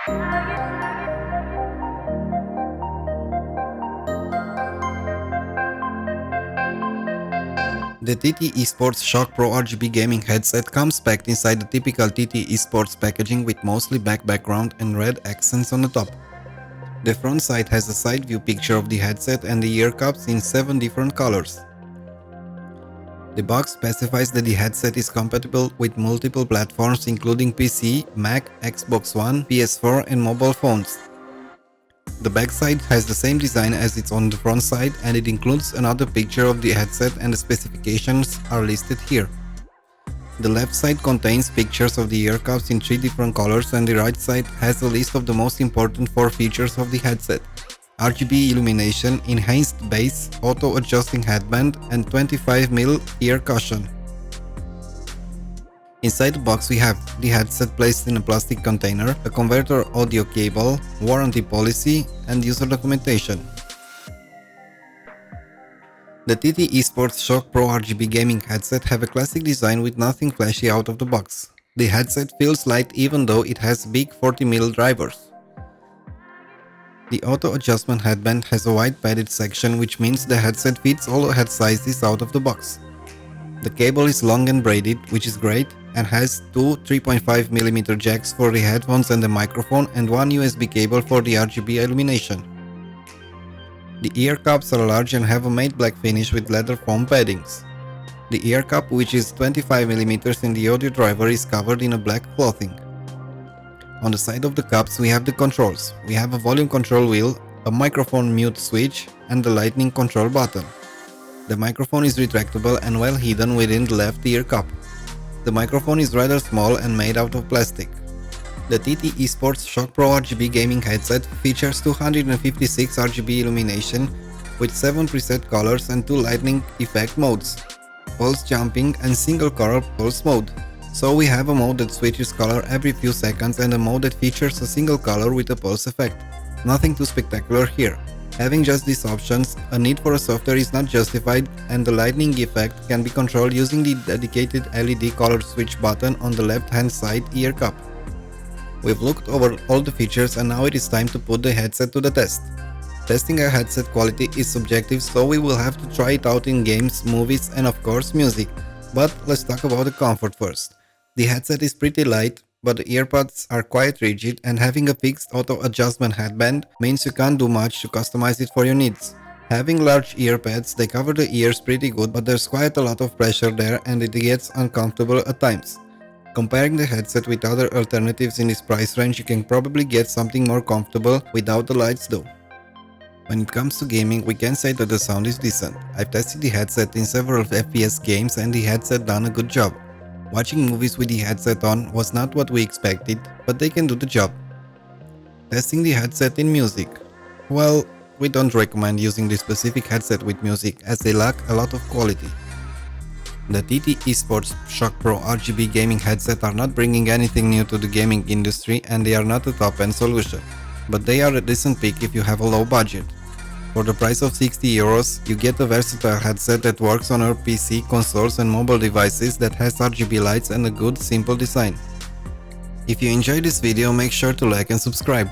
The TT Esports Shock Pro RGB gaming headset comes packed inside the typical TT Esports packaging with mostly black background and red accents on the top. The front side has a side view picture of the headset and the ear cups in 7 different colors. The box specifies that the headset is compatible with multiple platforms including PC, Mac, Xbox One, PS4 and mobile phones. The backside has the same design as it's on the front side, and it includes another picture of the headset, and the specifications are listed here. The left side contains pictures of the ear cups in 3 different colors, and the right side has a list of the most important 4 features of the headset: RGB illumination, enhanced bass, auto-adjusting headband and 25mm ear cushion. Inside the box we have the headset placed in a plastic container, a converter audio cable, warranty policy and user documentation. The TT Esports Shock Pro RGB gaming headset have a classic design with nothing flashy out of the box. The headset feels light even though it has big 40mm drivers. The auto adjustment headband has a wide padded section, which means the headset fits all head sizes out of the box. The cable is long and braided, which is great, and has 2 3.5mm jacks for the headphones and the microphone, and 1 USB cable for the RGB illumination. The ear cups are large and have a matte black finish with leather foam paddings. The ear cup, which is 25mm in the audio driver, is covered in a black clothing. On the side of the cups we have the controls. We have a volume control wheel, a microphone mute switch and the lightning control button. The microphone is retractable and well hidden within the left ear cup. The microphone is rather small and made out of plastic. The TT Esports Shock Pro RGB gaming headset features 256 RGB illumination with 7 preset colors and 2 lightning effect modes: pulse jumping and single color pulse mode. So we have a mode that switches color every few seconds and a mode that features a single color with a pulse effect. Nothing too spectacular here. Having just these options, a need for a software is not justified, and the lightning effect can be controlled using the dedicated LED color switch button on the left hand side ear cup. We've looked over all the features and now it is time to put the headset to the test. Testing a headset quality is subjective, so we will have to try it out in games, movies and of course music. But let's talk about the comfort first. The headset is pretty light, but the earbuds are quite rigid, and having a fixed auto adjustment headband means you can't do much to customize it for your needs. Having large ear pads, they cover the ears pretty good, but there's quite a lot of pressure there and it gets uncomfortable at times. Comparing the headset with other alternatives in this price range, you can probably get something more comfortable without the lights though. When it comes to gaming, we can say that the sound is decent. I've tested the headset in several FPS games and the headset done a good job. Watching movies with the headset on was not what we expected, but they can do the job. Testing the headset in music. Well, we don't recommend using this specific headset with music as they lack a lot of quality. The TT Esports Shock Pro RGB gaming headset are not bringing anything new to the gaming industry, and they are not a top-end solution, but they are a decent pick if you have a low budget. For the price of 60 euros, you get a versatile headset that works on your PC, consoles and mobile devices, that has RGB lights and a good, simple design. If you enjoyed this video, make sure to like and subscribe.